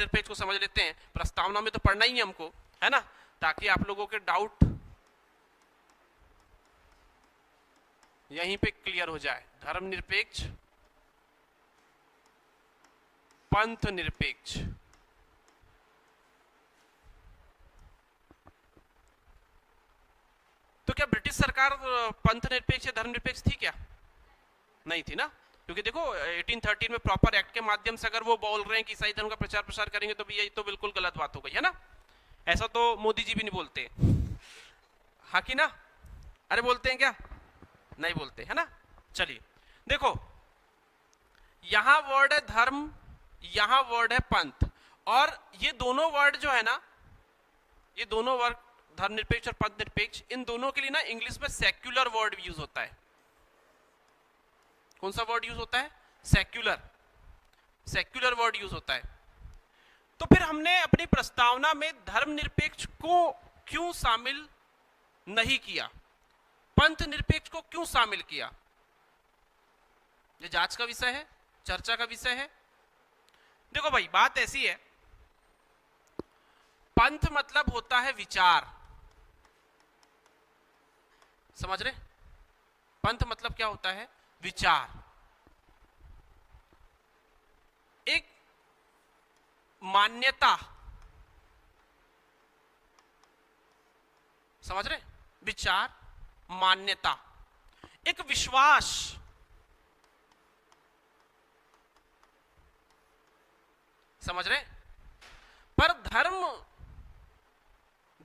धर्मनिरपेक्ष को समझ लेते हैं। प्रस्तावना में तो पढ़ना ही है हमको, है ना, ताकि आप लोगों के डाउट यहीं पे क्लियर हो जाए। धर्मनिरपेक्ष, पंथ निरपेक्ष। तो क्या ब्रिटिश सरकार पंथ निरपेक्ष या धर्मनिरपेक्ष थी क्या? नहीं थी ना, क्योंकि देखो 1813 में प्रॉपर एक्ट के माध्यम से अगर वो बोल रहे हैं कि ईसाई धर्म का प्रचार प्रसार करेंगे तो भी यही तो बिल्कुल गलत बात हो गई, है ना। ऐसा तो मोदी जी भी नहीं बोलते, हाँ कि ना? अरे बोलते हैं क्या? नहीं बोलते, है ना। चलिए देखो, यहां वर्ड है धर्म, यहां वर्ड है पंथ, और ये दोनों वर्ड जो है ना, ये दोनों वर्ड धर्मनिरपेक्ष और पंथ निरपेक्ष, इन दोनों के लिए ना इंग्लिश में सेक्युलर वर्ड यूज होता है। कौन सा वर्ड यूज होता है? सेक्युलर, सेक्युलर वर्ड यूज होता है। तो फिर हमने अपनी प्रस्तावना में धर्मनिरपेक्ष को क्यों शामिल नहीं किया, पंथ निरपेक्ष को क्यों शामिल किया? ये जांच का विषय है, चर्चा का विषय है। देखो भाई, बात ऐसी है, पंथ मतलब होता है विचार, समझ रहे? पंथ मतलब क्या होता है? विचार, एक मान्यता, समझ रहे? विचार, मान्यता, एक विश्वास, समझ रहे? पर धर्म,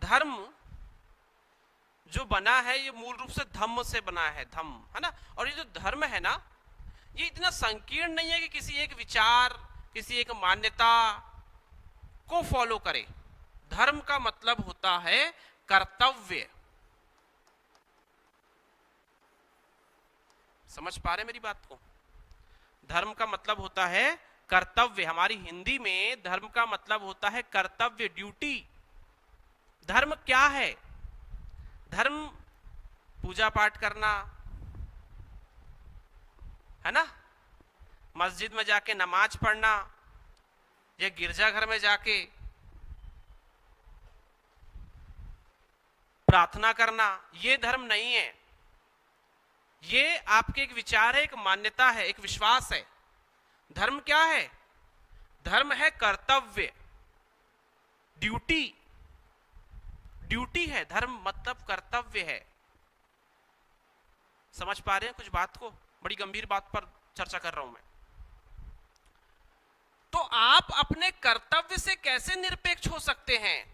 धर्म जो बना है ये मूल रूप से धम्म से बना है, धम्म, है ना। और ये जो धर्म है ना, ये इतना संकीर्ण नहीं है कि किसी एक विचार, किसी एक मान्यता को फॉलो करे। धर्म का मतलब होता है कर्तव्य। समझ पा रहे मेरी बात को? धर्म का मतलब होता है कर्तव्य। हमारी हिंदी में धर्म का मतलब होता है कर्तव्य, ड्यूटी। धर्म क्या है? धर्म पूजा पाठ करना, है ना, मस्जिद में जाके नमाज पढ़ना या गिरजाघर में जाके प्रार्थना करना, ये धर्म नहीं है। ये आपके एक विचार है, एक मान्यता है, एक विश्वास है। धर्म क्या है? धर्म है कर्तव्य, ड्यूटी, ड्यूटी है। धर्म मतलब कर्तव्य है। समझ पा रहे हैं कुछ बात को? बड़ी गंभीर बात पर चर्चा कर रहा हूं मैं। तो आप अपने कर्तव्य से कैसे निरपेक्ष हो सकते हैं?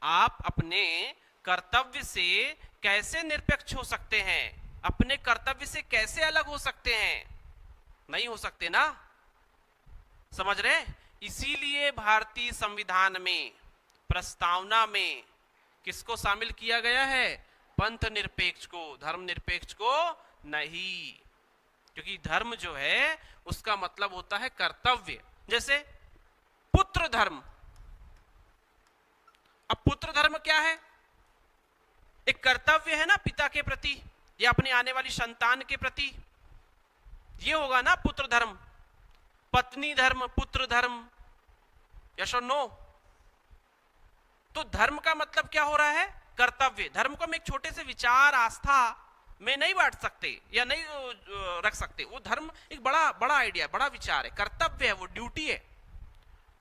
आप अपने कर्तव्य से कैसे निरपेक्ष हो सकते हैं? अपने कर्तव्य से कैसे अलग हो सकते हैं? नहीं हो सकते ना, समझ रहे? इसीलिए भारतीय संविधान में, प्रस्तावना में किसको शामिल किया गया है? पंथ निरपेक्ष को, धर्म निरपेक्ष को नहीं। क्योंकि धर्म जो है उसका मतलब होता है कर्तव्य। जैसे पुत्र धर्म। अब पुत्र धर्म क्या है? एक कर्तव्य है ना पिता के प्रति या अपने आने वाली संतान के प्रति, ये होगा ना पुत्र धर्म। पत्नी धर्म, पुत्र धर्म, यस और नो? तो धर्म का मतलब क्या हो रहा है? कर्तव्य। धर्म को हम एक छोटे से विचार, आस्था में नहीं बांट सकते या नहीं रख सकते। वो धर्म एक बड़ा बड़ा आइडिया, बड़ा विचार है, कर्तव्य है, वो ड्यूटी है।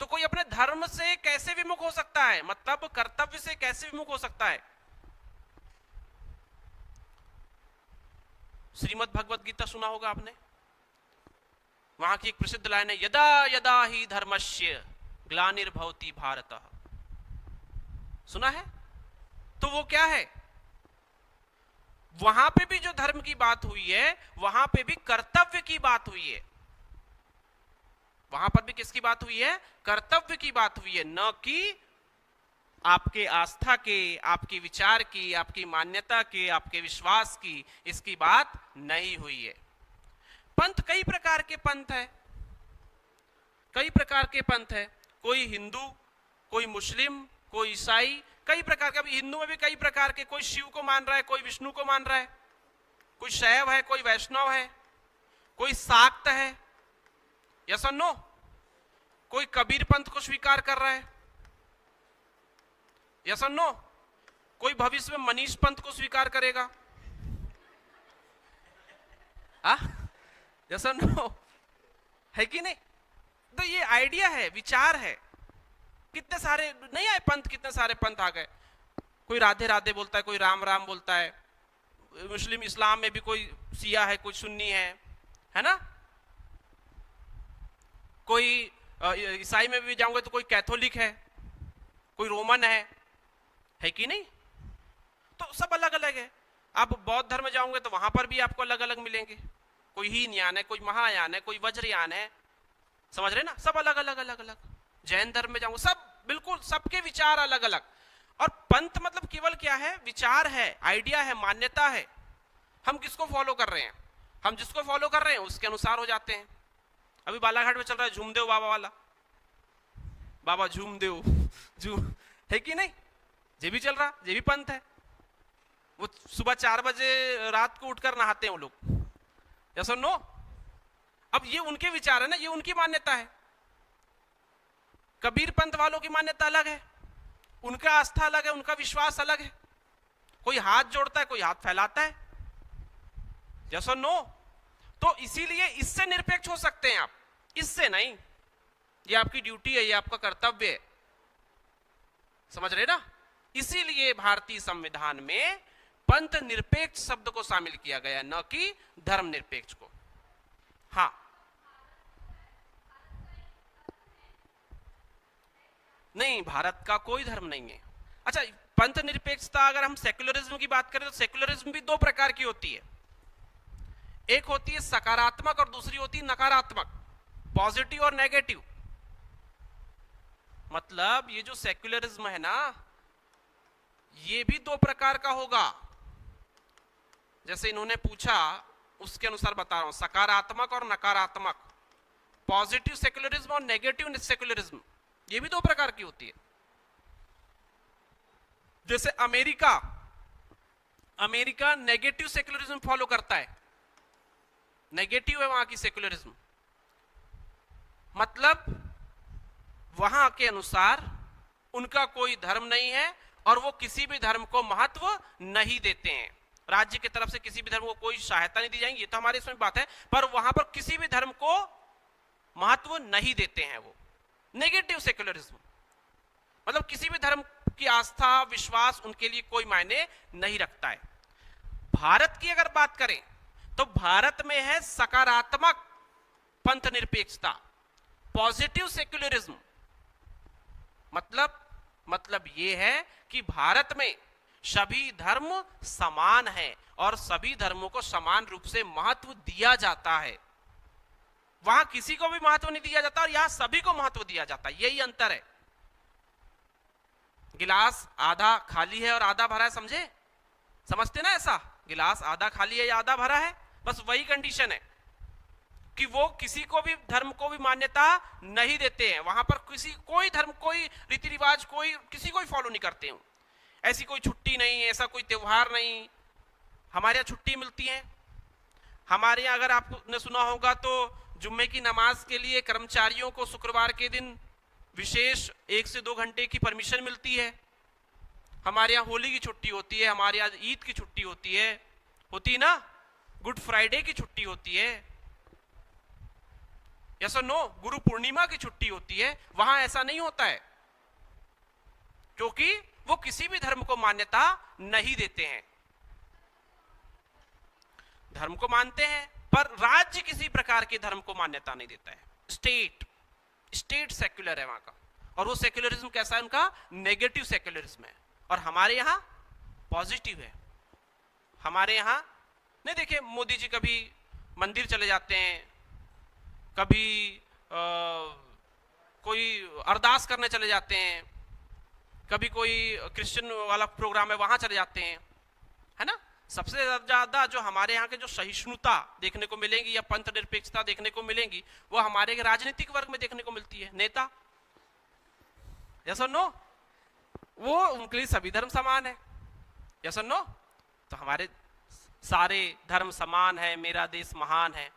तो कोई अपने धर्म से कैसे विमुख हो सकता है? मतलब कर्तव्य से कैसे विमुख हो सकता है? श्रीमद् भगवत गीता सुना होगा आपने, वहां की एक प्रसिद्ध लाइन है, यदा यदा ही धर्मस्य ग्लानिर्भवति भारत। सुना है? तो वो क्या है? वहां पे भी जो धर्म की बात हुई है, वहां पे भी कर्तव्य की बात हुई है। वहां पर भी किसकी बात हुई है? कर्तव्य की बात हुई है, न कि आपके आस्था के, आपके विचार की, आपकी मान्यता के, आपके विश्वास की, इसकी बात नहीं हुई है। पंथ कई प्रकार के पंथ है, कई प्रकार के पंथ है। कोई हिंदू, कोई मुस्लिम, कोई ईसाई, कई प्रकार के। अभी हिंदू में भी कई प्रकार के, कोई शिव को मान रहा है, कोई विष्णु को मान रहा है, कोई शैव है, कोई वैष्णव है, कोई शाक्त है, यस और नो? कोई कबीर पंथ को स्वीकार कर रहा है? यस और नो? कोई भविष्य में मनीष पंथ को स्वीकार करेगा? यस और नो? है कि नहीं? तो ये आइडिया है, विचार है। कितने सारे नहीं आए पंथ, कितने सारे पंथ आ गए। कोई राधे राधे बोलता है, कोई राम राम बोलता है। मुस्लिम इस्लाम में भी कोई शिया है, कोई सुन्नी है ना? कोई ईसाई में भी जाऊंगे तो कोई कैथोलिक है, कोई रोमन है कि नहीं? तो सब अलग अलग है। आप बौद्ध धर्म में जाओगे तो वहां पर भी आपको अलग अलग मिलेंगे। कोई हीनयान है, कोई महायान है, कोई वज्रयान है, समझ रहे ना? सब अलग अलग अलग अलग। जैन धर्म में जाऊंगे, सब बिल्कुल सबके विचार अलग अलग। और पंथ मतलब केवल क्या है? विचार है, आइडिया है, मान्यता है। हम किसको फॉलो कर रहे हैं? हम जिसको फॉलो कर रहे हैं उसके अनुसार हो जाते हैं। अभी बालाघाट में चल रहा है झूमदेव बाबा वाला, बाबा झूमदेव झूम, है कि नहीं? ये भी चल रहा, ये भी पंथ है। वो सुबह 4 बजे रात को उठकर नहाते हैं वो लोग। यस और नो? अब ये उनके विचार है ना, ये उनकी मान्यता है। कबीर पंथ वालों की मान्यता अलग है, उनका आस्था अलग है, उनका विश्वास अलग है। कोई हाथ जोड़ता है, कोई हाथ फैलाता है। यस और नो? तो इसीलिए इससे निरपेक्ष हो सकते हैं आप, इससे नहीं। ये आपकी ड्यूटी है, ये आपका कर्तव्य है, समझ रहे ना? इसीलिए भारतीय संविधान में पंथ निरपेक्ष शब्द को शामिल किया गया, न कि धर्म निरपेक्ष को। हाँ, नहीं, भारत का कोई धर्म नहीं है। अच्छा, पंथ निरपेक्षता अगर हम सेक्युलरिज्म की बात करें तो सेक्युलरिज्म भी 2 प्रकार की होती है। एक होती है सकारात्मक और दूसरी होती है नकारात्मक, पॉजिटिव और नेगेटिव। मतलब ये जो सेक्युलरिज्म है ना, ये भी 2 प्रकार का होगा। जैसे इन्होंने पूछा उसके अनुसार बता रहा हूं, सकारात्मक और नकारात्मक, पॉजिटिव सेक्युलरिज्म और नेगेटिव सेक्युलरिज्म, ये भी 2 प्रकार की होती है। जैसे अमेरिका नेगेटिव सेक्युलरिज्म फॉलो करता है, नेगेटिव है वहां की सेक्युलरिज्म। मतलब वहां के अनुसार उनका कोई धर्म नहीं है और वो किसी भी धर्म को महत्व नहीं देते हैं। राज्य की तरफ से किसी भी धर्म को कोई सहायता नहीं दी जाएगी, ये तो हमारे इसमें बात है, पर वहां पर किसी भी धर्म को महत्व नहीं देते हैं वो। नेगेटिव सेक्युलरिज्म मतलब किसी भी धर्म की आस्था विश्वास उनके लिए कोई मायने नहीं रखता है। भारत की अगर बात करें तो भारत में है सकारात्मक पंथ निरपेक्षता, पॉजिटिव सेक्युलरिज्म। मतलब यह है कि भारत में सभी धर्म समान है और सभी धर्मों को समान रूप से महत्व दिया जाता है। वहां किसी को भी महत्व नहीं दिया जाता और यहां सभी को महत्व दिया जाता है, यही अंतर है। गिलास आधा खाली है और आधा भरा है, समझते ना? ऐसा गिलास आधा खाली है या आधा भरा है, बस वही कंडीशन है कि वो किसी को भी धर्म को भी मान्यता नहीं देते हैं। वहां पर कोई धर्म, कोई रीति रिवाज, किसी को भी फॉलो नहीं करते हैं। ऐसी कोई छुट्टी नहीं, ऐसा कोई त्योहार नहीं। हमारे यहाँ छुट्टी मिलती है। हमारे यहाँ अगर आपने सुना होगा तो जुम्मे की नमाज के लिए कर्मचारियों को शुक्रवार के दिन विशेष 1 से 2 घंटे की परमिशन मिलती है। हमारे यहाँ होली की छुट्टी होती है, हमारे यहाँ ईद की छुट्टी होती है ना, गुड फ्राइडे की छुट्टी होती है, यस और नो, गुरु पूर्णिमा की छुट्टी होती है। वहां ऐसा नहीं होता है क्योंकि वो किसी भी धर्म को मान्यता नहीं देते हैं। धर्म को मानते हैं पर राज्य किसी प्रकार के धर्म को मान्यता नहीं देता है। स्टेट सेक्युलर है वहां का, और वो सेक्युलरिज्म कैसा है उनका? नेगेटिव सेक्युलरिज्म है। और हमारे यहां पॉजिटिव है। हमारे यहां नहीं, देखिए मोदी जी कभी मंदिर चले जाते हैं, कभी कोई अरदास करने चले जाते हैं, कभी कोई क्रिश्चियन वाला प्रोग्राम है वहां चले जाते हैं, है ना? सबसे ज्यादा जो हमारे यहाँ के जो सहिष्णुता देखने को मिलेगी या पंथ निरपेक्षता देखने को मिलेगी वो हमारे राजनीतिक वर्ग में देखने को मिलती है। नेता, यस और नो? वो उनके लिए सभी धर्म समान है, यस और नो? तो हमारे सारे धर्म समान है, मेरा देश महान है,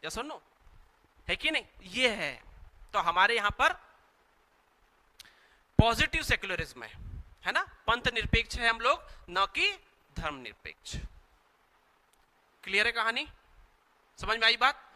यस और नो? है कि नहीं, ये है। तो हमारे यहां पर पॉजिटिव सेक्युलरिज्म है ना, पंथ निरपेक्ष है हम लोग, न कि धर्म निरपेक्ष। क्लियर है कहानी, समझ में आई बात?